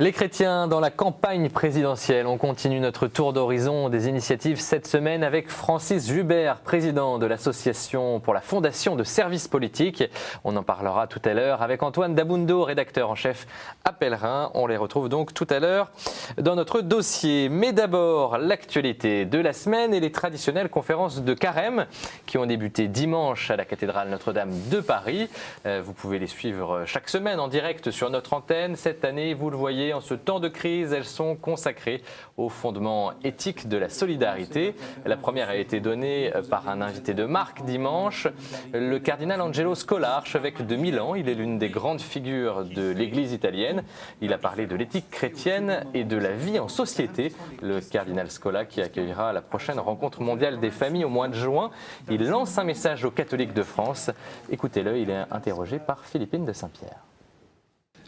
Les chrétiens dans la campagne présidentielle. On continue notre tour d'horizon des initiatives cette semaine avec Francis Jubert, président de l'association pour la fondation de services politiques. On en parlera tout à l'heure avec Antoine Dabundo, rédacteur en chef à Pèlerin. On les retrouve donc tout à l'heure dans notre dossier. Mais d'abord, l'actualité de la semaine et les traditionnelles conférences de carême qui ont débuté dimanche à la cathédrale Notre-Dame de Paris. Vous pouvez les suivre chaque semaine en direct sur notre antenne. Cette année, vous le voyez, en ce temps de crise, elles sont consacrées aux fondements éthiques de la solidarité. La première a été donnée par un invité de marque dimanche, le cardinal Angelo Scola, archevêque de Milan. Il est l'une des grandes figures de l'Église italienne. Il a parlé de l'éthique chrétienne et de la vie en société. Le cardinal Scola qui accueillera la prochaine rencontre mondiale des familles au mois de juin. Il lance un message aux catholiques de France. Écoutez-le, il est interrogé par Philippine de Saint-Pierre.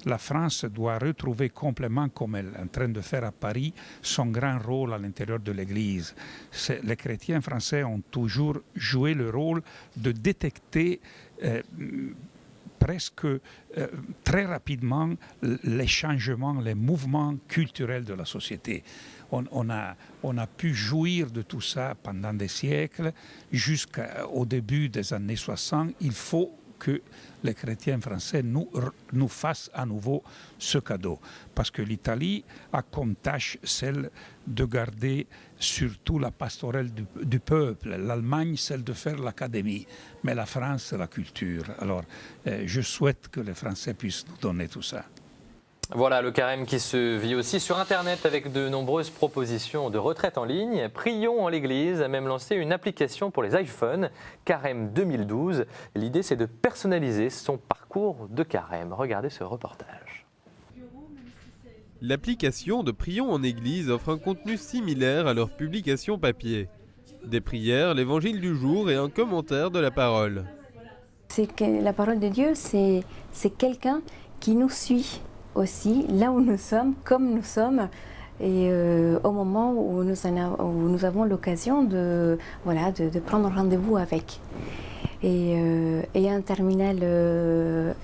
La France doit retrouver complètement, comme elle est en train de faire à Paris, son grand rôle à l'intérieur de l'Église. Les chrétiens français ont toujours joué le rôle de détecter presque très rapidement les changements, les mouvements culturels de la société. On a pu jouir de tout ça pendant des siècles, jusqu'au début des années 60. Il faut que les chrétiens français nous fassent à nouveau ce cadeau. Parce que l'Italie a comme tâche celle de garder surtout la pastorale du peuple, l'Allemagne celle de faire l'académie, mais la France c'est la culture. Alors je souhaite que les Français puissent nous donner tout ça. Voilà le carême qui se vit aussi sur Internet avec de nombreuses propositions de retraite en ligne. Prions en l'Église a même lancé une application pour les iPhones, Carême 2012. L'idée, c'est de personnaliser son parcours de carême. Regardez ce reportage. L'application de Prions en Église offre un contenu similaire à leur publication papier. Des prières, l'évangile du jour et un commentaire de la parole. C'est que la parole de Dieu, c'est quelqu'un qui nous suit aussi, là où nous sommes, comme nous sommes, et au moment où nous avons l'occasion de prendre rendez-vous avec. Et un terminal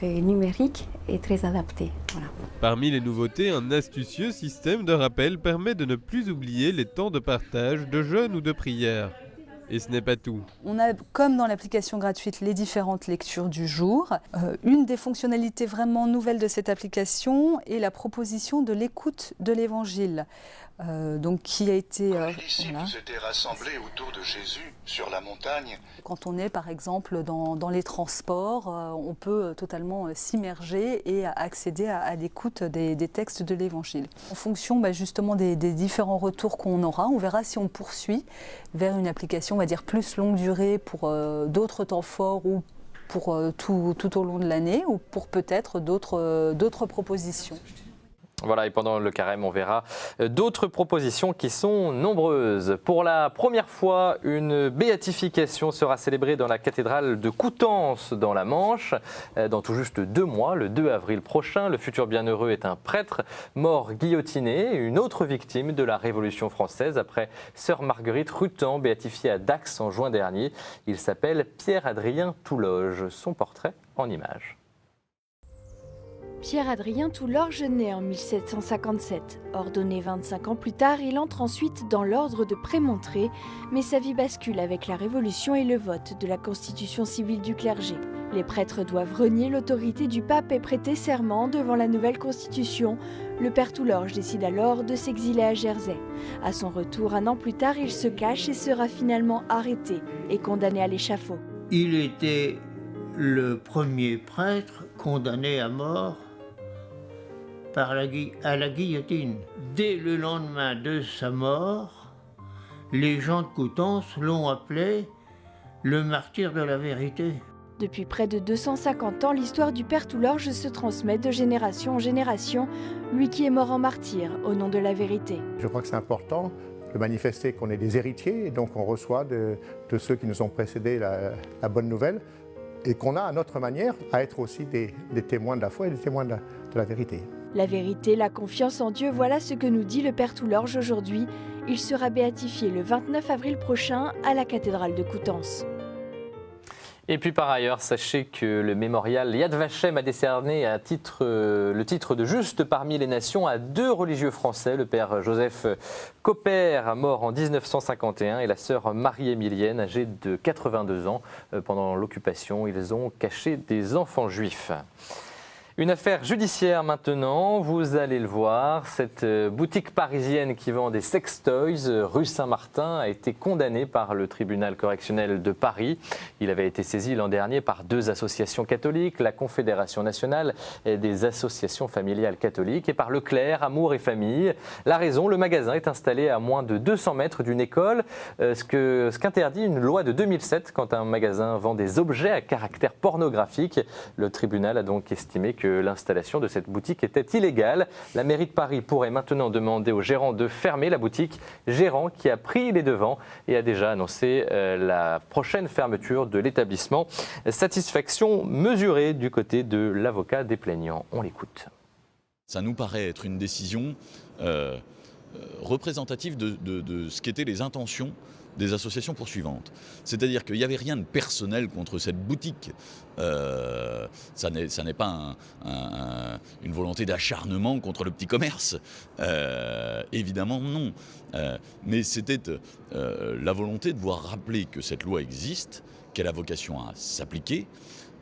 numérique est très adapté. Voilà. Parmi les nouveautés, un astucieux système de rappel permet de ne plus oublier les temps de partage, de jeûne ou de prière. Et ce n'est pas tout. On a, comme dans l'application gratuite, les différentes lectures du jour. Une des fonctionnalités vraiment nouvelles de cette application est la proposition de l'écoute de l'Évangile. Donc qui a été... Quand les disciples s'étaient rassemblés autour de Jésus sur la montagne. Quand on est par exemple dans les transports, on peut totalement s'immerger et accéder à l'écoute des textes de l'Évangile. En fonction justement des différents retours qu'on aura, on verra si on poursuit vers une application, on va dire, plus longue durée pour d'autres temps forts ou pour tout au long de l'année ou pour peut-être d'autres propositions. Voilà, et pendant le carême, on verra d'autres propositions qui sont nombreuses. Pour la première fois, une béatification sera célébrée dans la cathédrale de Coutances dans la Manche. Dans tout juste 2 mois, le 2 avril prochain, le futur bienheureux est un prêtre mort guillotiné, une autre victime de la Révolution française après sœur Marguerite Rutan, béatifiée à Dax en juin dernier. Il s'appelle Pierre-Adrien Touloge. Son portrait en images. Pierre-Adrien Toulorge naît en 1757. Ordonné 25 ans plus tard, il entre ensuite dans l'ordre de Prémontré, mais sa vie bascule avec la Révolution et le vote de la Constitution civile du clergé. Les prêtres doivent renier l'autorité du pape et prêter serment devant la nouvelle Constitution. Le père Toulorge décide alors de s'exiler à Jersey. À son retour, 1 an plus tard, il se cache et sera finalement arrêté et condamné à l'échafaud. Il était le premier prêtre condamné à mort à la guillotine. Dès le lendemain de sa mort, les gens de Coutances l'ont appelé le martyr de la vérité. Depuis près de 250 ans, l'histoire du père Toulorge se transmet de génération en génération, lui qui est mort en martyr au nom de la vérité. Je crois que c'est important de manifester qu'on est des héritiers et donc on reçoit de ceux qui nous ont précédés la bonne nouvelle et qu'on a à notre manière à être aussi des témoins de la foi et des témoins de la vérité. La vérité, la confiance en Dieu, voilà ce que nous dit le père Toulorge aujourd'hui. Il sera béatifié le 29 avril prochain à la cathédrale de Coutances. Et puis par ailleurs, sachez que le mémorial Yad Vashem a décerné le titre de juste parmi les nations à 2 religieux français, le père Joseph Copper, mort en 1951, et la sœur Marie-Émilienne, âgée de 82 ans. Pendant l'occupation, ils ont caché des enfants juifs. Une affaire judiciaire maintenant, vous allez le voir. Cette boutique parisienne qui vend des sextoys rue Saint-Martin a été condamnée par le tribunal correctionnel de Paris. Il avait été saisi l'an dernier par 2 associations catholiques, la Confédération nationale des associations familiales catholiques et par Leclerc, Amour et Famille. La raison, le magasin est installé à moins de 200 mètres d'une école, ce qu'interdit une loi de 2007 quand un magasin vend des objets à caractère pornographique. Le tribunal a donc estimé que l'installation de cette boutique était illégale. La mairie de Paris pourrait maintenant demander au gérant de fermer la boutique, gérant qui a pris les devants et a déjà annoncé la prochaine fermeture de l'établissement. Satisfaction mesurée du côté de l'avocat des plaignants. On l'écoute. Ça nous paraît être une décision représentative de ce qu'étaient les intentions des associations poursuivantes. C'est-à-dire qu'il n'y avait rien de personnel contre cette boutique. Ça n'est pas une volonté d'acharnement contre le petit commerce. Évidemment non. Mais c'était la volonté de voir rappeler que cette loi existe, qu'elle a vocation à s'appliquer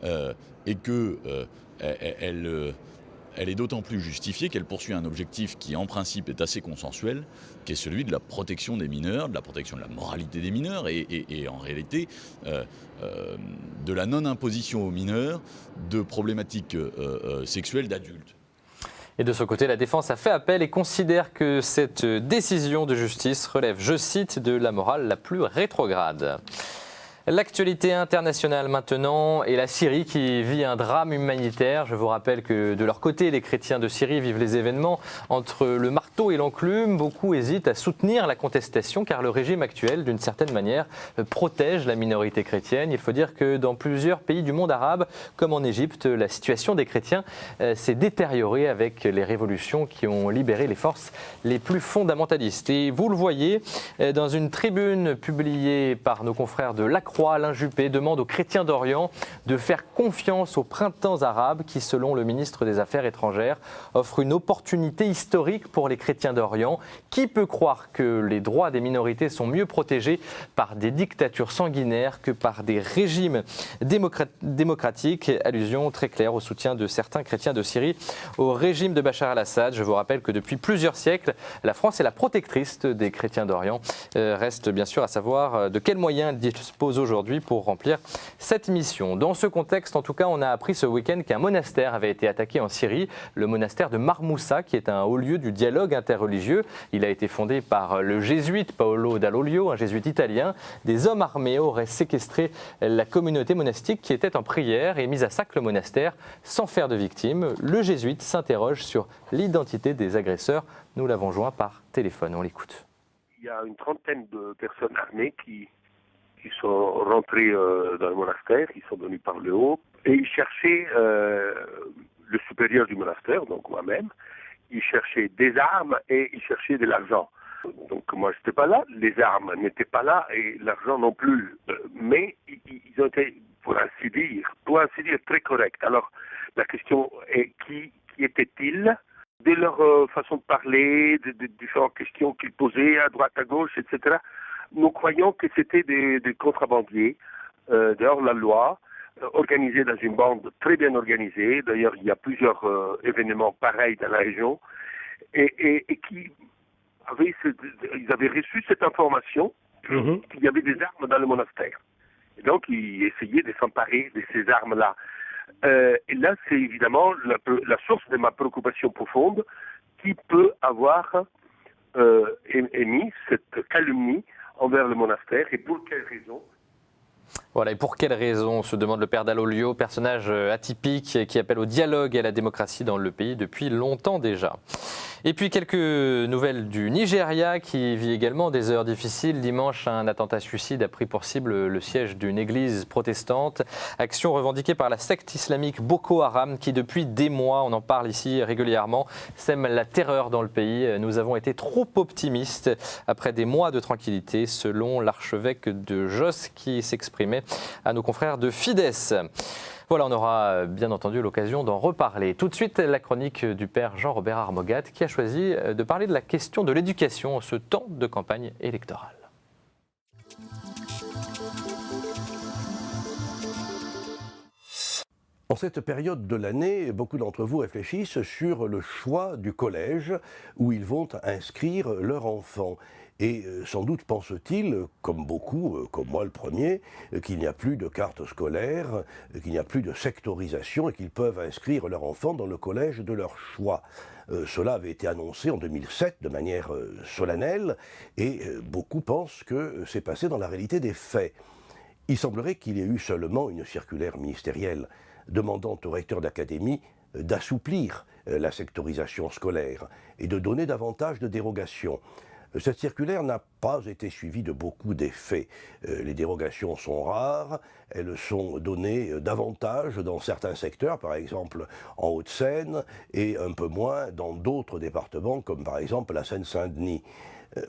et qu'elle est d'autant plus justifiée qu'elle poursuit un objectif qui, en principe, est assez consensuel, qui est celui de la protection des mineurs, de la protection de la moralité des mineurs et en réalité, de la non-imposition aux mineurs de problématiques sexuelles d'adultes. Et de son côté, la défense a fait appel et considère que cette décision de justice relève, je cite, de la morale la plus rétrograde. L'actualité internationale maintenant et la Syrie qui vit un drame humanitaire. Je vous rappelle que de leur côté, les chrétiens de Syrie vivent les événements entre le marteau et l'enclume. Beaucoup hésitent à soutenir la contestation car le régime actuel, d'une certaine manière, protège la minorité chrétienne. Il faut dire que dans plusieurs pays du monde arabe, comme en Égypte, la situation des chrétiens s'est détériorée avec les révolutions qui ont libéré les forces les plus fondamentalistes. Et vous le voyez, dans une tribune publiée par nos confrères de La Croix, Alain Juppé demande aux chrétiens d'Orient de faire confiance au printemps arabe qui, selon le ministre des Affaires étrangères, offre une opportunité historique pour les chrétiens d'Orient. Qui peut croire que les droits des minorités sont mieux protégés par des dictatures sanguinaires que par des régimes démocratiques? Allusion très claire au soutien de certains chrétiens de Syrie au régime de Bachar al-Assad. Je vous rappelle que depuis plusieurs siècles, la France est la protectrice des chrétiens d'Orient. Reste bien sûr à savoir de quels moyens elle dispose aujourd'hui pour remplir cette mission. Dans ce contexte, en tout cas, on a appris ce week-end qu'un monastère avait été attaqué en Syrie, le monastère de Marmoussa, qui est un haut lieu du dialogue interreligieux. Il a été fondé par le jésuite Paolo Dall'Olio, un jésuite italien. Des hommes armés auraient séquestré la communauté monastique qui était en prière et mis à sac le monastère sans faire de victimes. Le jésuite s'interroge sur l'identité des agresseurs. Nous l'avons joint par téléphone. On l'écoute. Il y a une trentaine de personnes armées qui sont rentrés dans le monastère, ils sont venus par le haut, et ils cherchaient le supérieur du monastère, donc moi-même, ils cherchaient des armes et ils cherchaient de l'argent. Donc moi je n'étais pas là, les armes n'étaient pas là et l'argent non plus, mais ils ont été, pour ainsi dire, très corrects. Alors la question est qui était-il? De leur façon de parler, de différentes questions qu'ils posaient à droite, à gauche, etc., nous croyons que c'était des contrebandiers dehors la loi, organisés dans une bande très bien organisée. D'ailleurs, il y a plusieurs événements pareils dans la région et qui ils avaient reçu cette information qu'il y avait des armes dans le monastère. Et donc, ils essayaient de s'emparer de ces armes-là. Et là, c'est évidemment la source de ma préoccupation profonde qui peut avoir émis cette calomnie envers le monastère et pour quelles raisons? Voilà, et pour quelles raisons, se demande le père Dall'Olio, personnage atypique qui appelle au dialogue et à la démocratie dans le pays depuis longtemps déjà. Et puis quelques nouvelles du Nigeria qui vit également des heures difficiles. Dimanche, un attentat suicide a pris pour cible le siège d'une église protestante. Action revendiquée par la secte islamique Boko Haram qui depuis des mois, on en parle ici régulièrement, sème la terreur dans le pays. Nous avons été trop optimistes après des mois de tranquillité selon l'archevêque de Jos qui s'exprime exprimait à nos confrères de Fidesz. Voilà, on aura bien entendu l'occasion d'en reparler. Tout de suite, la chronique du père Jean-Robert Armogat qui a choisi de parler de la question de l'éducation en ce temps de campagne électorale. En cette période de l'année, beaucoup d'entre vous réfléchissent sur le choix du collège où ils vont inscrire leur enfant. Et sans doute pensent-ils, comme beaucoup, comme moi le premier, qu'il n'y a plus de carte scolaire, qu'il n'y a plus de sectorisation et qu'ils peuvent inscrire leur enfant dans le collège de leur choix. Cela avait été annoncé en 2007 de manière solennelle et beaucoup pensent que c'est passé dans la réalité des faits. Il semblerait qu'il y ait eu seulement une circulaire ministérielle demandant au recteur d'académie d'assouplir la sectorisation scolaire et de donner davantage de dérogations. Cette circulaire n'a pas été suivie de beaucoup d'effets. Les dérogations sont rares, elles sont données davantage dans certains secteurs, par exemple en Hauts-de-Seine, et un peu moins dans d'autres départements, comme par exemple la Seine-Saint-Denis.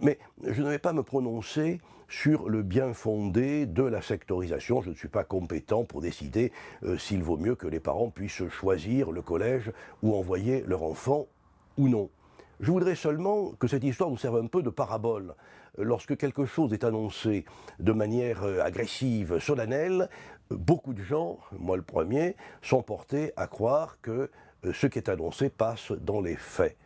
Mais je ne vais pas me prononcer sur le bien fondé de la sectorisation. Je ne suis pas compétent pour décider s'il vaut mieux que les parents puissent choisir le collège où envoyer leur enfant ou non. Je voudrais seulement que cette histoire nous serve un peu de parabole. Lorsque quelque chose est annoncé de manière agressive, solennelle, beaucoup de gens, moi le premier, sont portés à croire que ce qui est annoncé passe dans les faits.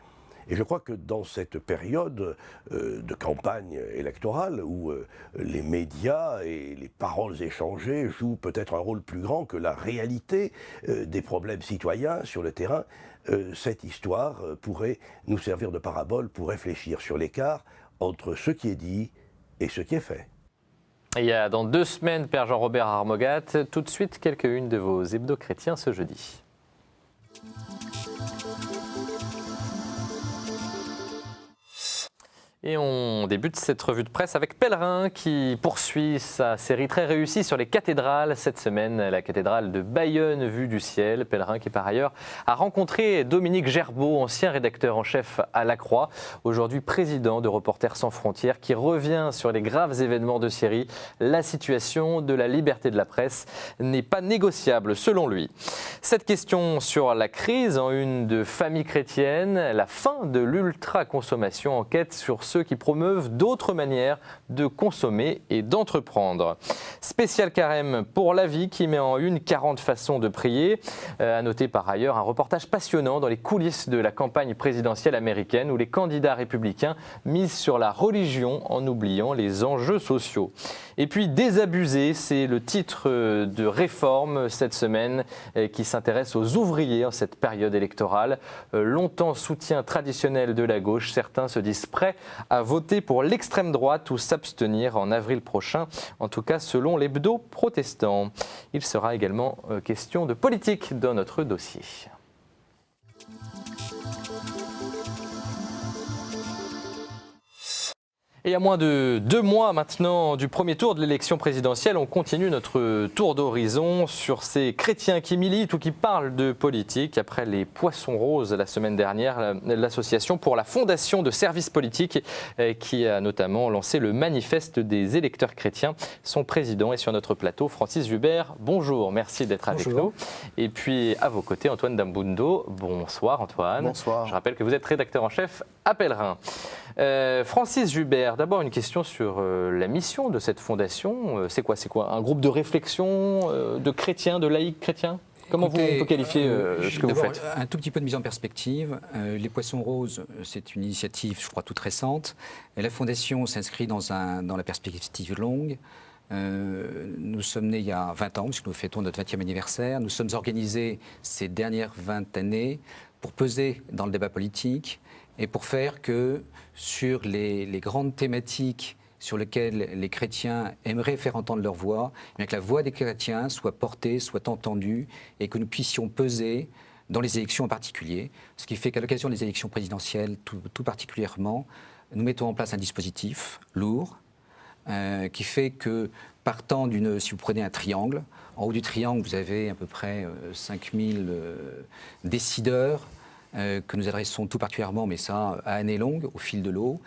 Et je crois que dans cette période de campagne électorale où les médias et les paroles échangées jouent peut-être un rôle plus grand que la réalité des problèmes citoyens sur le terrain, cette histoire pourrait nous servir de parabole pour réfléchir sur l'écart entre ce qui est dit et ce qui est fait. Et il y a dans 2 semaines, Père Jean-Robert Armogat, tout de suite quelques-unes de vos hebdos chrétiens ce jeudi. Et on débute cette revue de presse avec Pèlerin qui poursuit sa série très réussie sur les cathédrales. Cette semaine, la cathédrale de Bayonne vue du ciel. Pèlerin qui par ailleurs a rencontré Dominique Gerbeau, ancien rédacteur en chef à La Croix, aujourd'hui président de Reporters sans frontières, qui revient sur les graves événements de Syrie. La situation de la liberté de la presse n'est pas négociable selon lui. Cette question sur la crise en une de Famille chrétienne, la fin de l'ultra-consommation, enquête sur ceux qui promeuvent d'autres manières de consommer et d'entreprendre. Spécial carême pour la vie qui met en une 40 façons de prier. À noter par ailleurs un reportage passionnant dans les coulisses de la campagne présidentielle américaine où les candidats républicains misent sur la religion en oubliant les enjeux sociaux. Et puis Désabusé, c'est le titre de Réforme cette semaine qui s'intéresse aux ouvriers en cette période électorale. Longtemps soutien traditionnel de la gauche, certains se disent prêts à voter pour l'extrême droite ou s'abstenir en avril prochain, en tout cas selon l'hebdo protestant. Il sera également question de politique dans notre dossier. Et à moins de 2 mois maintenant du premier tour de l'élection présidentielle, on continue notre tour d'horizon sur ces chrétiens qui militent ou qui parlent de politique. Après les Poissons Roses la semaine dernière, l'association pour la fondation de services politiques qui a notamment lancé le manifeste des électeurs chrétiens. Son président est sur notre plateau, Francis Hubert. Bonjour, merci d'être avec nous. Et puis à vos côtés, Antoine Dambundo. Bonsoir Antoine. Bonsoir. Je rappelle que vous êtes rédacteur en chef à Pèlerin. Francis Hubert, d'abord une question sur la mission de cette fondation. C'est quoi un groupe de réflexion de chrétiens, de laïcs chrétiens? Comment on peut qualifier ce que vous faites? Un tout petit peu de mise en perspective. Les Poissons Roses, c'est une initiative, je crois, toute récente. Et la fondation s'inscrit dans la perspective longue. Nous sommes nés il y a 20 ans, puisque nous fêtons notre 20e anniversaire. Nous sommes organisés ces dernières 20 années pour peser dans le débat politique et pour faire que sur les grandes thématiques sur lesquelles les chrétiens aimeraient faire entendre leur voix, bien que la voix des chrétiens soit portée, soit entendue et que nous puissions peser dans les élections en particulier. Ce qui fait qu'à l'occasion des élections présidentielles, tout particulièrement, nous mettons en place un dispositif lourd qui fait que partant si vous prenez un triangle, en haut du triangle vous avez à peu près 5000 décideurs que nous adressons tout particulièrement, mais ça à année longue, au fil de l'eau,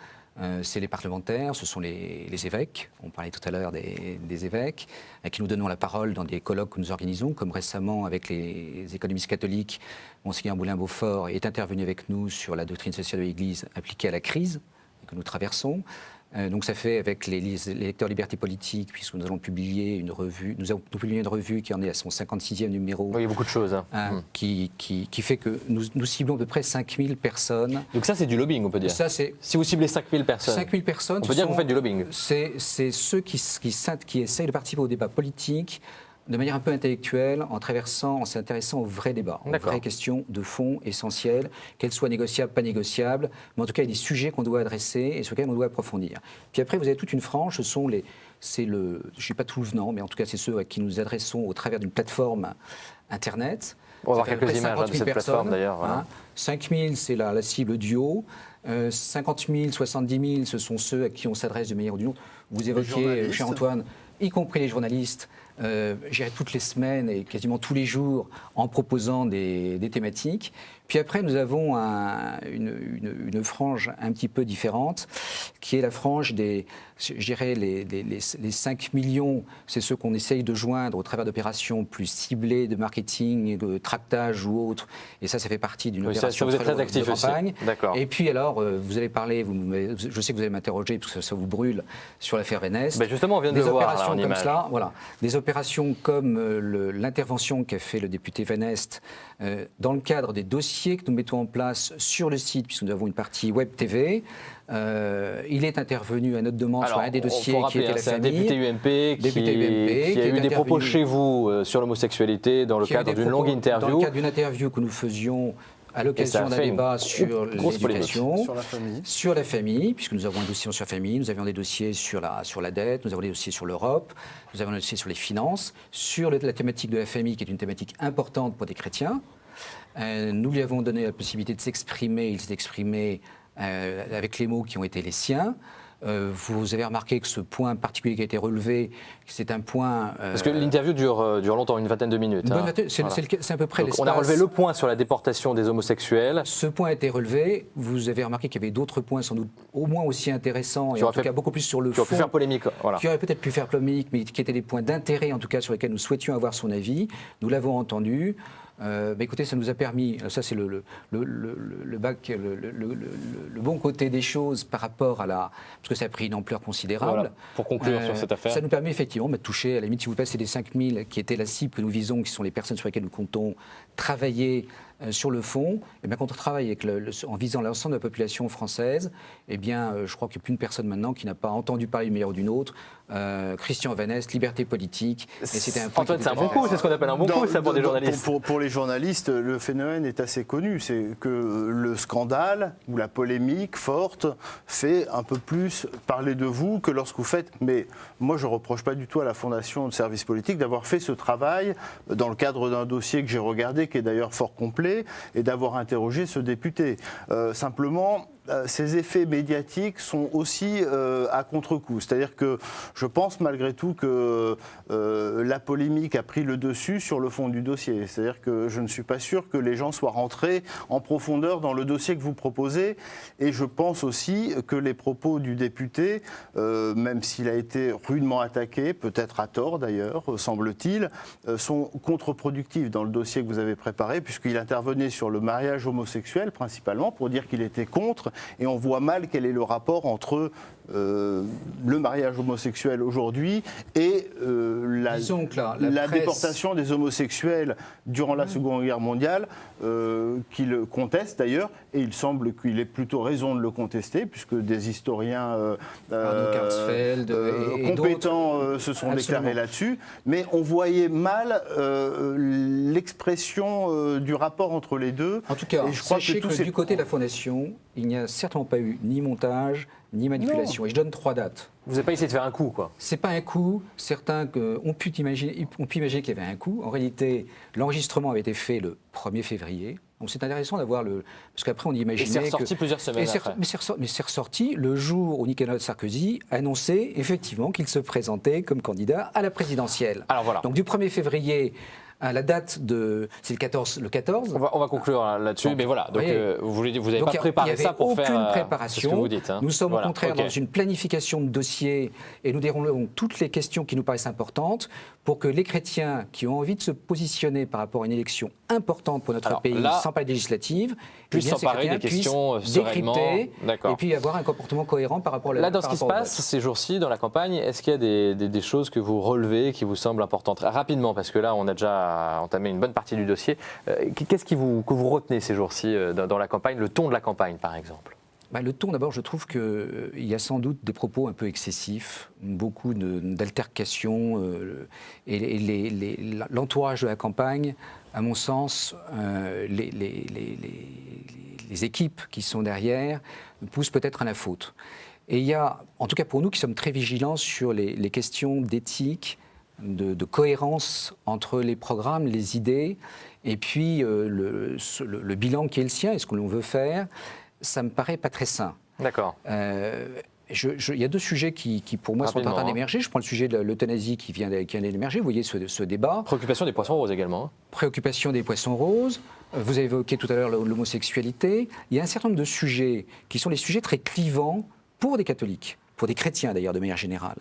c'est les parlementaires, ce sont les évêques, on parlait tout à l'heure des évêques, à qui nous donnons la parole dans des colloques que nous organisons, comme récemment avec les économistes catholiques, Monseigneur Moulin-Beaufort est intervenu avec nous sur la doctrine sociale de l'Église appliquée à la crise que nous traversons. Donc ça fait avec les lecteurs Liberté Politique, puisque nous allons publier une revue, nous avons publié une revue qui en est à son 56e numéro. Oui, il y a beaucoup de choses. Qui fait que nous ciblons à peu près 5000 personnes. Donc ça c'est du lobbying, on peut dire. Ça, c'est si vous ciblez 5000 personnes, 5000 personnes, on peut dire que vous faites du lobbying. C'est ceux qui essayent de participer au débat politique de manière un peu intellectuelle, en s'intéressant aux vrais débats, aux vraies questions de fond essentielles, qu'elles soient négociables, pas négociables, mais en tout cas, il y a des sujets qu'on doit adresser et sur lesquels on doit approfondir. Puis après, vous avez toute une frange, je ne suis pas tout venant, mais en tout cas, c'est ceux à qui nous adressons au travers d'une plateforme Internet. On va voir quelques images de cette plateforme d'ailleurs. Voilà. 5 000, c'est la cible du haut. 50 000, 70 000, ce sont ceux à qui on s'adresse de manière ou d'une autre. Vous évoquiez, cher Antoine, y compris les journalistes, j'irai toutes les semaines et quasiment tous les jours en proposant des thématiques. Puis après, nous avons une frange un petit peu différente, qui est la frange les 5 millions, c'est ceux qu'on essaye de joindre au travers d'opérations plus ciblées de marketing, de tractage ou autre. Et ça fait partie d'une opération vous êtes très actif de campagne. D'accord. Et puis alors, vous allez parler, je sais que vous allez m'interroger parce que ça vous brûle sur l'affaire Vénest. Ben justement, on vient de des le voir opérations là, en comme image. cela, voilà, des opérations comme l'intervention qu'a fait le député Vénest dans le cadre des dossiers que nous mettons en place sur le site, puisque nous avons une partie web TV. Il est intervenu à notre demande sur un des dossiers qui était la famille. C'est un député UMP qui a eu des propos chez vous sur l'homosexualité dans le cadre d'une longue interview. Dans le cadre d'une interview que nous faisions à l'occasion d'un débat sur l'éducation, sur la famille, puisque nous avons un dossier sur la famille, nous avions des dossiers sur la dette, nous avons des dossiers sur l'Europe, nous avons des dossiers sur les finances, sur la thématique de la famille, qui est une thématique importante pour des chrétiens. Nous lui avons donné la possibilité de s'exprimer, il s'est exprimé avec les mots qui ont été les siens. Vous avez remarqué que ce point particulier qui a été relevé, c'est un point... Parce que l'interview dure longtemps, une vingtaine de minutes. C'est à peu près l'espace. On a relevé le point sur la déportation des homosexuels. Ce point a été relevé. Vous avez remarqué qu'il y avait d'autres points sans doute au moins aussi intéressants, et en tout cas beaucoup plus sur le fond. Qui auraient pu faire polémique. Voilà. Qui auraient peut-être pu faire polémique, mais qui étaient des points d'intérêt, en tout cas, sur lesquels nous souhaitions avoir son avis. Nous l'avons entendu. Écoutez, ça nous a permis, ça c'est le bon côté des choses par rapport à parce que ça a pris une ampleur considérable. Voilà, pour conclure sur cette affaire. Ça nous permet effectivement de toucher, à la limite, si vous passez les 5000 qui étaient la cible que nous visons, qui sont les personnes sur lesquelles nous comptons travailler sur le fond, et bien quand on travaille en visant l'ensemble de la population française, eh bien, je crois qu'il n'y a plus une personne maintenant qui n'a pas entendu parler d'une manière ou d'une autre. Christian Vénest, Liberté Politique. Antoine, c'est un bon coup, c'est ce qu'on appelle un bon coup, ça, pour des journalistes. Pour les journalistes, le phénomène est assez connu. C'est que le scandale ou la polémique forte fait un peu plus parler de vous que lorsque vous faites. Mais moi, je ne reproche pas du tout à la Fondation de services politiques d'avoir fait ce travail dans le cadre d'un dossier que j'ai regardé, qui est d'ailleurs fort complet, et d'avoir interrogé ce député. Simplement, ces effets médiatiques sont aussi à contre-coup. C'est-à-dire que je pense malgré tout que la polémique a pris le dessus sur le fond du dossier. C'est-à-dire que je ne suis pas sûr que les gens soient rentrés en profondeur dans le dossier que vous proposez. Et je pense aussi que les propos du député, même s'il a été rudement attaqué, peut-être à tort d'ailleurs, semble-t-il, sont contre-productifs dans le dossier que vous avez préparé, puisqu'il intervenait sur le mariage homosexuel principalement pour dire qu'il était contre. Et on voit mal quel est le rapport entre le mariage homosexuel aujourd'hui et la déportation des homosexuels durant la Seconde Guerre mondiale, qu'il conteste d'ailleurs, et il semble qu'il ait plutôt raison de le contester, puisque des historiens compétents se sont déclarés là-dessus, mais on voyait mal l'expression du rapport entre les deux. En tout cas, et je crois sachez que du côté de la Fondation, il n'y a certainement pas eu ni montage, ni manipulation. Non. Et je donne 3 dates. Vous n'avez pas essayé de faire un coup, quoi. C'est pas un coup. Certains ont pu imaginer qu'il y avait un coup. En réalité, l'enregistrement avait été fait le 1er février. Donc c'est intéressant d'avoir parce qu'après on imaginait que... Et c'est ressorti plusieurs semaines après. Mais c'est ressorti le jour où Nicolas Sarkozy annonçait effectivement qu'il se présentait comme candidat à la présidentielle. Alors voilà. Donc du 1er février à la date de... C'est le 14. On va conclure là-dessus, mais voilà. Donc, vous n'avez pas préparé ça pour faire... aucune préparation. C'est ce que vous dites. Hein. Nous sommes au contraire dans une planification de dossiers et nous déroulons toutes les questions qui nous paraissent importantes pour que les chrétiens qui ont envie de se positionner par rapport à une élection importante pour notre pays, sans parler législative, puissent s'emparer des questions sereinement. Et puis avoir un comportement cohérent par rapport à là, dans ce qui se passe ces jours-ci dans la campagne, est-ce qu'il y a des choses que vous relevez qui vous semblent importantes rapidement, parce que là, on a déjà entamé une bonne partie du dossier. Qu'est-ce que vous retenez ces jours-ci dans la campagne, le ton de la campagne, par exemple? Le ton, d'abord, je trouve qu'il y a sans doute des propos un peu excessifs, beaucoup d'altercations, et l'entourage de la campagne, à mon sens, les équipes qui sont derrière poussent peut-être à la faute. Et il y a, en tout cas pour nous qui sommes très vigilants sur les questions d'éthique, de cohérence entre les programmes, les idées, et puis le bilan qui est le sien et ce que l'on veut faire, ça me paraît pas très sain. D'accord. Il y a deux sujets qui pour moi, sont en train d'émerger. Je prends le sujet de l'euthanasie qui vient d'émerger. Vous voyez ce débat. Préoccupation des poissons roses également. Préoccupation des poissons roses. Vous avez évoqué tout à l'heure l'homosexualité. Il y a un certain nombre de sujets qui sont des sujets très clivants pour des catholiques, pour des chrétiens d'ailleurs de manière générale.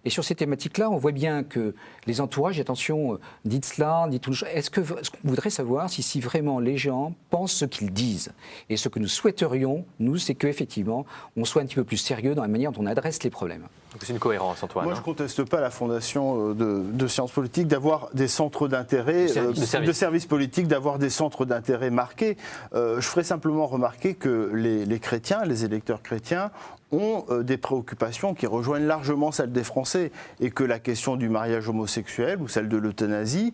Et sur ces thématiques-là, on voit bien que les entourages, attention, dites cela, dites tout. Est-ce qu'on voudrait savoir si vraiment les gens pensent ce qu'ils disent? Et ce que nous souhaiterions, nous, c'est qu'effectivement, on soit un petit peu plus sérieux dans la manière dont on adresse les problèmes. Donc c'est une cohérence, Antoine. Moi, je ne conteste pas la fondation de sciences politiques d'avoir des centres d'intérêt, de services politiques, d'avoir des centres d'intérêt marqués. Je ferai simplement remarquer que les chrétiens, les électeurs chrétiens, ont des préoccupations qui rejoignent largement celles des Français et que la question du mariage homosexuel ou celle de l'euthanasie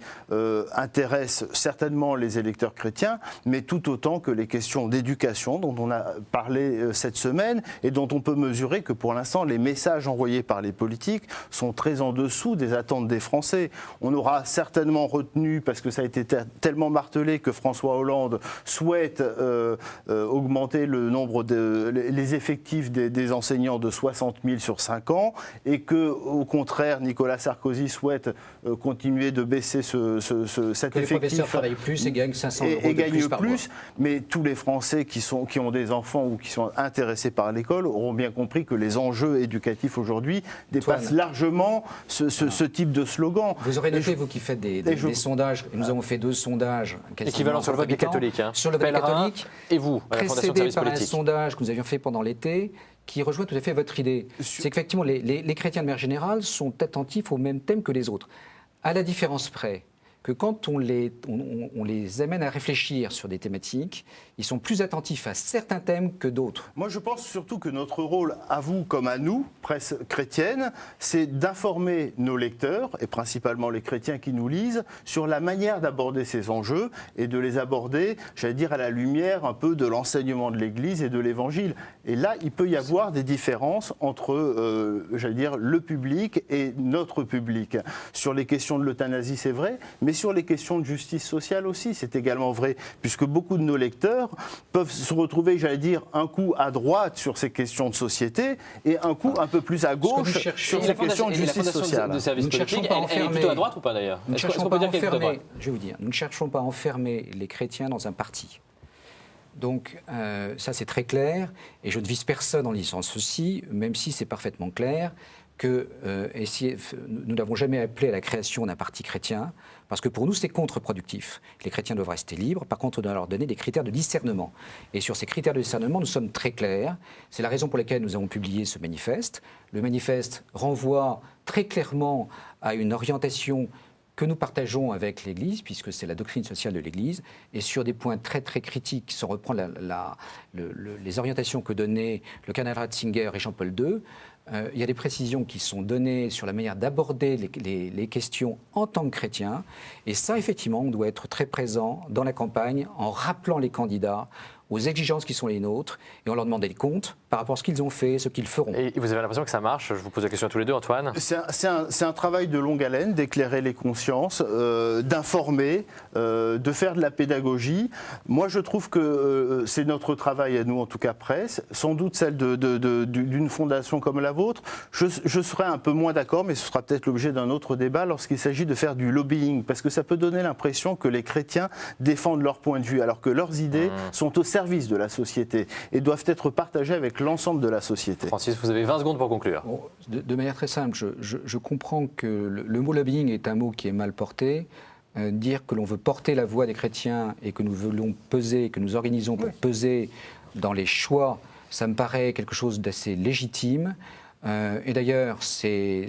intéresse certainement les électeurs chrétiens, mais tout autant que les questions d'éducation dont on a parlé cette semaine et dont on peut mesurer que pour l'instant les messages envoyés par les politiques sont très en dessous des attentes des Français. On aura certainement retenu, parce que ça a été tellement martelé, que François Hollande souhaite augmenter le nombre les effectifs des enseignants de 60 000 sur 5 ans et que, au contraire, Nicolas Sarkozy souhaite continuer de baisser cet effectif. Les professeurs travaillent plus et gagnent 500 euros et de plus par mois. Mais tous les Français qui ont des enfants ou qui sont intéressés par l'école auront bien compris que les enjeux éducatifs aujourd'hui dépassent largement ce type de slogan. Vous aurez noté, vous qui faites des sondages, et nous avons fait 2 sondages équivalents sur le vote des catholiques. Sur le vote catholique, et vous, à la Fondation de services par politiques. un sondage que nous avions fait pendant l'été, qui rejoint tout à fait votre idée. C'est qu'effectivement, les chrétiens de manière générale sont attentifs au même thème que les autres. À la différence près que quand on les amène à réfléchir sur des thématiques, ils sont plus attentifs à certains thèmes que d'autres. Moi, je pense surtout que notre rôle, à vous comme à nous, presse chrétienne, c'est d'informer nos lecteurs, et principalement les chrétiens qui nous lisent, sur la manière d'aborder ces enjeux et de les aborder, j'allais dire, à la lumière un peu de l'enseignement de l'Église et de l'Évangile. Et là, il peut y avoir des différences entre, j'allais dire, le public et notre public. Sur les questions de l'euthanasie, c'est vrai, mais sur les questions de justice sociale aussi, c'est également vrai, puisque beaucoup de nos lecteurs peuvent se retrouver, j'allais dire, un coup à droite sur ces questions de société et un coup un peu plus à gauche sur ces questions de justice sociale. De services politiques, elle est plutôt à droite ou pas d'ailleurs? Nous ne cherchons pas à enfermer, je vais vous dire, nous ne cherchons pas à enfermer les chrétiens dans un parti. Donc ça c'est très clair, et je ne vise personne en disant ceci, même si c'est parfaitement clair que nous n'avons jamais appelé à la création d'un parti chrétien, parce que pour nous c'est contre-productif. Les chrétiens doivent rester libres, par contre on doit leur donner des critères de discernement. Et sur ces critères de discernement, nous sommes très clairs. C'est la raison pour laquelle nous avons publié ce manifeste. Le manifeste renvoie très clairement à une orientation que nous partageons avec l'Église, puisque c'est la doctrine sociale de l'Église, et sur des points très très critiques, sans reprendre les orientations que donnaient le cardinal Ratzinger et Jean-Paul II, il y a des précisions qui sont données sur la manière d'aborder les questions en tant que chrétien, et ça effectivement on doit être très présent dans la campagne en rappelant les candidats aux exigences qui sont les nôtres, et on leur demande des comptes par rapport à ce qu'ils ont fait, ce qu'ils feront. Et vous avez l'impression que ça marche? Je vous pose la question à tous les deux, Antoine. C'est un travail de longue haleine, d'éclairer les consciences, d'informer, de faire de la pédagogie. Moi, je trouve que c'est notre travail à nous, en tout cas presse, sans doute celle d'une fondation comme la vôtre. Je serais un peu moins d'accord, mais ce sera peut-être l'objet d'un autre débat lorsqu'il s'agit de faire du lobbying, parce que ça peut donner l'impression que les chrétiens défendent leur point de vue, alors que leurs idées sont au service de la société et doivent être partagées avec l'ensemble de la société. Francis, vous avez 20 secondes pour conclure. Bon, de manière très simple, je comprends que le mot lobbying est un mot qui est mal porté. Dire que l'on veut porter la voix des chrétiens et que nous voulons peser, que nous organisons pour peser dans les choix, ça me paraît quelque chose d'assez légitime. Et d'ailleurs, c'est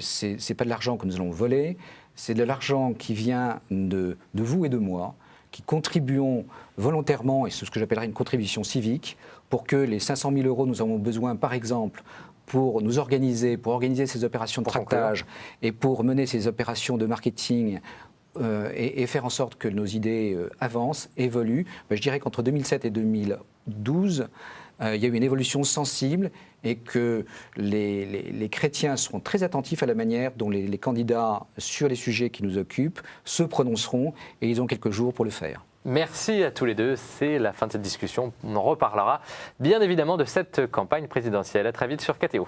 pas de l'argent que nous allons voler, c'est de l'argent qui vient de vous et de moi, qui contribuons volontairement, et c'est ce que j'appellerais une contribution civique, pour que les 500 000 € nous avons besoin, par exemple, pour nous organiser, pour organiser ces opérations de tractage et pour mener ces opérations de marketing et faire en sorte que nos idées avancent, évoluent. Je dirais qu'entre 2007 et 2012, il y a eu une évolution sensible et que les chrétiens seront très attentifs à la manière dont les candidats sur les sujets qui nous occupent se prononceront et ils ont quelques jours pour le faire. Merci à tous les deux, c'est la fin de cette discussion. On en reparlera bien évidemment de cette campagne présidentielle. À très vite sur KTO.